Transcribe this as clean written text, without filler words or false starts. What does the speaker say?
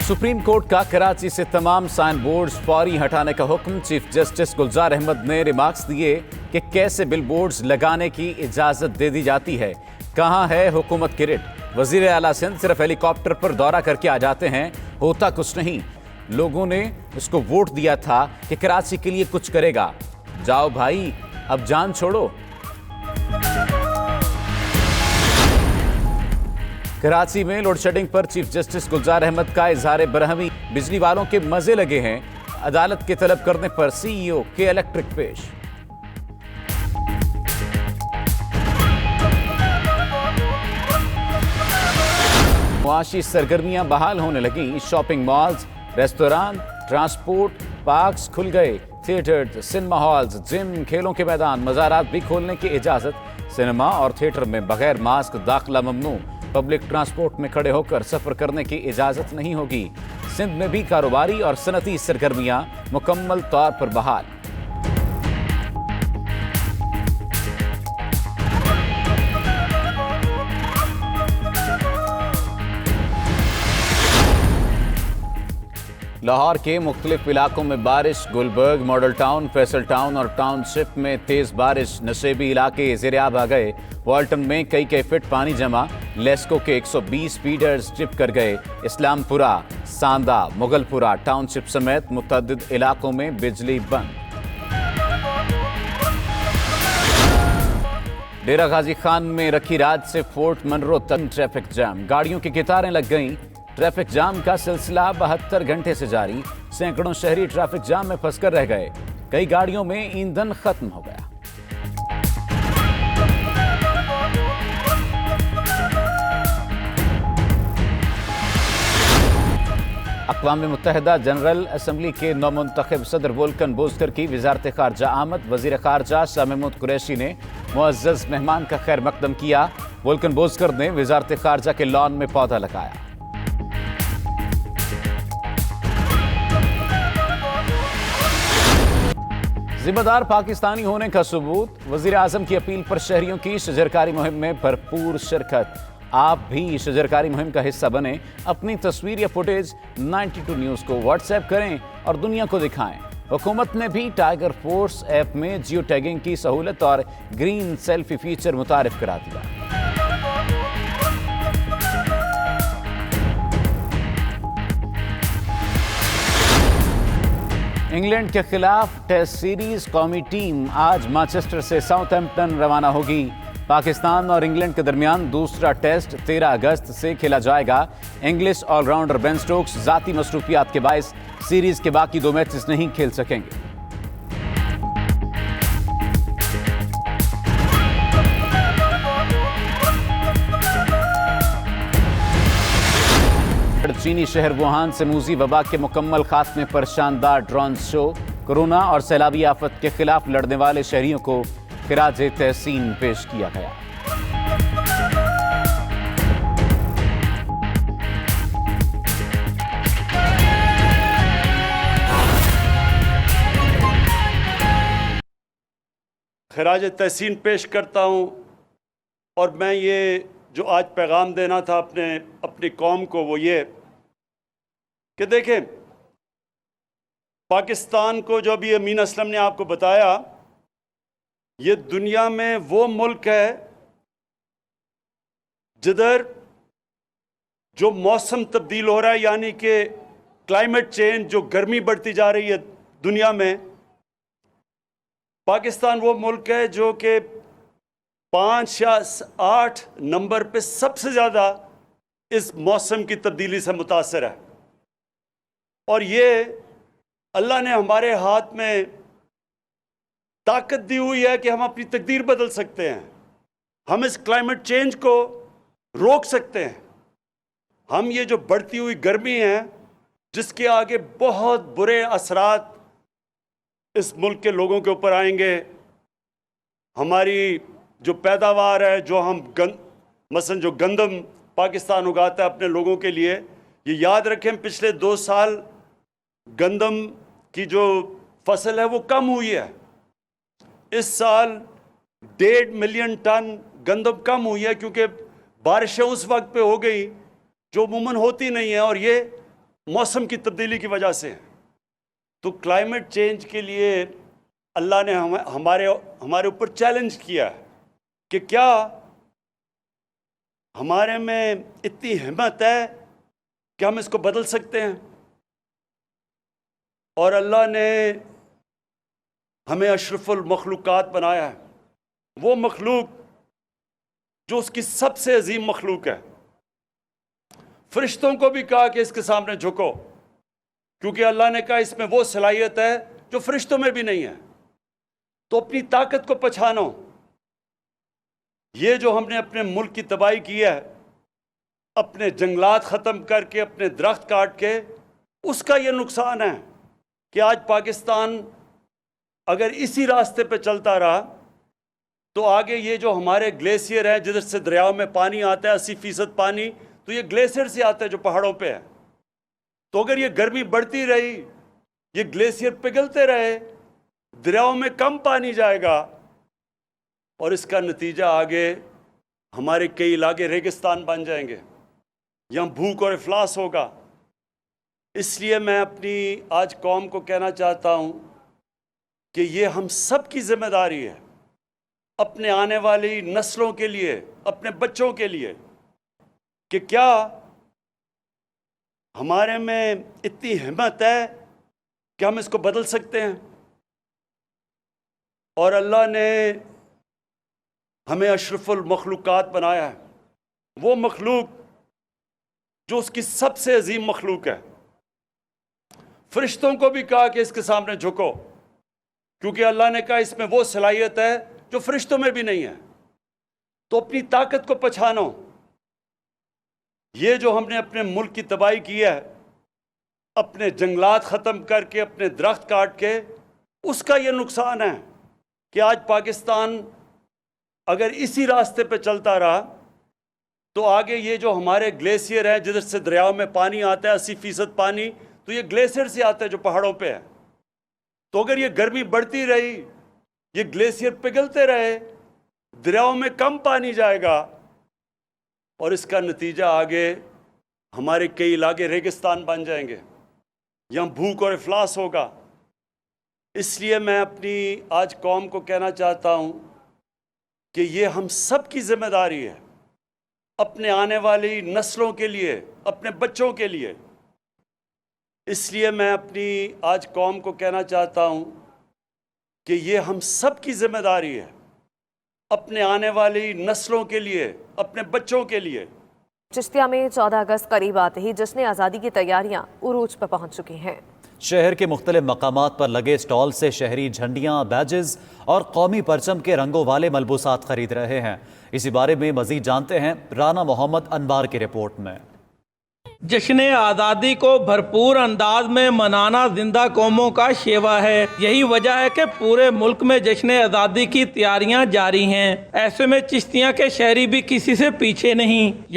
Supreme court का कराची से तमाम साइन बोर्ड्स फौरी हटाने का हुक्म। चीफ जस्टिस गुलजार अहमद ने रिमार्क्स दिए कि कैसे बिल बोर्ड्स लगाने की इजाजत दे दी जाती है, कहां है हुकूमत की रिट। वजीर आला सिंध सिर्फ हेलीकॉप्टर पर दौरा करके आ जाते हैं, होता कुछ नहीं। लोगों ने उसको वोट दिया था कि कराची के लिए कुछ करेगा। जाओ भाई, अब जान छोड़ो। कराची में लोड शेडिंग पर चीफ जस्टिस गुलजार अहमद का इजहार बरहमी। बिजली वालों के मजे लगे हैं, अदालत के तलब करने पर सीईओ के इलेक्ट्रिक पेश। मुआशी सरगर्मियां बहाल होने लगी। Shopping malls, restaurant, transport parks खुल गए। थिएटर, सिनेमा हॉल्स, जिम, खेलों के मैदान, मज़ारात भी खोलने की इजाजत। सिनेमा और थिएटर में बगैर मास्क दाखिला ममनू। पब्लिक ट्रांसपोर्ट में खड़े होकर सफर करने की इजाजत नहीं होगी। सिंध में भी कारोबारी और सनती सरगर्मियां मुकम्मल तौर पर बहाल। लाहौर के मुख्तलिफ इलाकों में बारिश। गुलबर्ग, मॉडल टाउन, फैसल टाउन और टाउनशिप में तेज बारिश। नशेबी इलाके ज़ेरियाब आ गए। वाल्टन में कई फीट पानी जमा। लेस्को के 120 फीडर्स ट्रिप कर गए। इस्लामपुरा, सांदा, मुगलपुरा टाउनशिप समेत मुतअद्दिद इलाकों में बिजली बंद। डेरा गाजी खान में रखी रात से फोर्ट मनरो तक ट्रैफिक जाम। गाड़ियों की कतारें लग गईं। ट्रैफिक जाम का सिलसिला 72 घंटे से जारी। सैकड़ों शहरी ट्रैफिक जाम में फंसकर रह गए। कई गाड़ियों में ईंधन खत्म हो गया। अक़वाम मुत्तहिदा जनरल असम्बली के नौमुंतखब सदर वोल्कन बोजकर की वज़ारत ख़ारजा आमद। वज़ीर ख़ारजा शाह महमूद कुरैशी ने मुअज़्ज़ज़ मेहमान का खैर मकदम किया। वोल्कन बोजकर ने वज़ारत ख़ारजा के लॉन में पौधा लगाया। जिम्मेदार पाकिस्तानी होने का सबूत। वज़ीर आज़म की अपील पर शहरियों की शजरकारी मुहिम में भरपूर शिरकत। आप भी शजरकारी मुहिम का हिस्सा बने। अपनी तस्वीर या फुटेज 92 न्यूज़ को व्हाट्सएप करें और दुनिया को दिखाएं। हुकूमत ने भी टाइगर फोर्स ऐप में जियो टैगिंग की सहूलत और ग्रीन सेल्फी फीचर मुतारिफ करा दिया। इंग्लैंड के खिलाफ टेस्ट सीरीज कौमी टीम आज मैनचेस्टर से साउथहैम्पटन रवाना होगी। पाकिस्तान और इंग्लैंड के दरमियान दूसरा टेस्ट 13 अगस्त से खेला जाएगा। इंग्लिश ऑलराउंडर बेन स्टोक्स ज़ाती मसरूफियात के बायस सीरीज के बाकी 2 मैचेस नहीं खेल सकेंगे। चीनी शहर वुहान से मूजी वबा के मुकम्मल खात्मे पर शानदार ड्रोन शो। कोरोना और सैलाबी आफत के खिलाफ लड़ने वाले शहरियों को खिराज तहसीन पेश किया गया। खिराज तहसीन पेश करता हूँ। और मैं ये जो आज पैगाम देना था अपनी कौम को, वो ये कि देखें, पाकिस्तान को जो अभी अमीन असलम ने आपको बताया, ये दुनिया में वो मुल्क है जिधर जो मौसम तब्दील हो रहा है, यानी कि क्लाइमेट चेंज, जो गर्मी बढ़ती जा रही है दुनिया में, पाकिस्तान वो मुल्क है जो कि 5 या 8 नंबर पे सबसे ज़्यादा इस मौसम की तब्दीली से मुतासर है। और ये अल्लाह ने हमारे हाथ में ताकत दी हुई है कि हम अपनी तकदीर बदल सकते हैं। हम इस क्लाइमेट चेंज को रोक सकते हैं। हम ये जो बढ़ती हुई गर्मी है, जिसके आगे बहुत बुरे असरात इस मुल्क के लोगों के ऊपर आएंगे, हमारी जो पैदावार है, जो हम मसलन जो गंदम पाकिस्तान उगाता है अपने लोगों के लिए, ये याद रखें पिछले 2 साल गंदम की जो फसल है वो कम हुई है। इस साल 1.5 मिलियन टन गंदम कम हुई है, क्योंकि बारिशें उस वक्त पे हो गई जो अमूमन होती नहीं है। और ये मौसम की तब्दीली की वजह से हैं। तो क्लाइमेट चेंज के लिए अल्लाह ने हमारे ऊपर चैलेंज किया है कि क्या हमारे में इतनी हिम्मत है कि हम इसको बदल सकते हैं। और अल्लाह ने हमें अशरफुल मखलूक़ात बनाया है, वो मखलूक जो उसकी सबसे अजीम मखलूक है। फरिश्तों को भी कहा कि इसके सामने झुको, क्योंकि अल्लाह ने कहा इसमें वो सलाहियत है जो फरिश्तों में भी नहीं है। तो अपनी ताकत को पहचानो। ये जो हमने अपने मुल्क की तबाही की है, अपने जंगलात ख़त्म करके, अपने दरख्त काट के, उसका ये नुकसान है कि आज पाकिस्तान अगर इसी रास्ते पे चलता रहा तो आगे ये जो हमारे ग्लेशियर हैं, जिधर से दरियाओं में पानी आता है 80% पानी तो ये ग्लेशियर से आता है जो पहाड़ों पे है। तो अगर ये गर्मी बढ़ती रही, ये ग्लेशियर पिघलते रहे, दरियाओं में कम पानी जाएगा और इसका नतीजा आगे हमारे कई इलाके रेगिस्तान बन जाएंगे, यहाँ भूख और इफलास होगा। इसलिए मैं अपनी आज कौम को कहना चाहता हूँ कि ये हम सब की जिम्मेदारी है, अपने आने वाली नस्लों के लिए, अपने बच्चों के लिए, कि क्या हमारे में इतनी हिम्मत है कि हम इसको बदल सकते हैं। और अल्लाह ने हमें अशरफुल मखलूक़ात बनाया है, वो मखलूक जो उसकी सबसे अजीम मखलूक है। फरिश्तों को भी कहा कि इसके सामने झुको, क्योंकि अल्लाह ने कहा इसमें वो सलाहियत है जो फरिश्तों में भी नहीं है। तो अपनी ताकत को पहचानो। ये जो हमने अपने मुल्क की तबाही की है, अपने जंगलात ख़त्म करके, अपने दरख्त काट के, उसका ये नुकसान है कि आज पाकिस्तान अगर इसी रास्ते पे चलता रहा तो आगे ये जो हमारे ग्लेशियर हैं, जिधर से दरियाओं में पानी आता है 80% पानी तो ये ग्लेशियर से आता है जो पहाड़ों पे है। तो अगर ये गर्मी बढ़ती रही, ये ग्लेशियर पिघलते रहे, दरियाओं में कम पानी जाएगा और इसका नतीजा आगे हमारे कई इलाके रेगिस्तान बन जाएंगे, यहाँ भूख और इफलास होगा। इसलिए मैं अपनी आज कौम को कहना चाहता हूँ कि ये हम सब की जिम्मेदारी है, अपने आने वाली नस्लों के लिए, अपने बच्चों के लिए। इसलिए मैं अपनी आज कौम को कहना चाहता हूँ कि ये हम सब की जिम्मेदारी है, अपने आने वाली नस्लों के लिए, अपने बच्चों के लिए। चिश्तिया में 14 अगस्त करीब आते ही जश्न आज़ादी की तैयारियां उरूज पर पहुंच चुकी हैं। शहर के मुख्तलिफ मकामात पर लगे स्टॉल से शहरी झंडियां, बैजेस और कौमी परचम के रंगों वाले मलबूसात खरीद रहे हैं। इसी बारे में मजीद जानते हैं राना मोहम्मद अनवार की रिपोर्ट में। जश्न आज़ादी को भरपूर अंदाज में मनाना जिंदा कौमों का शेवा है। यही वजह है कि पूरे मुल्क में जश्न आज़ादी की तैयारियां जारी हैं। ऐसे में चिश्तिया के शहरी भी किसी से पीछे नहीं।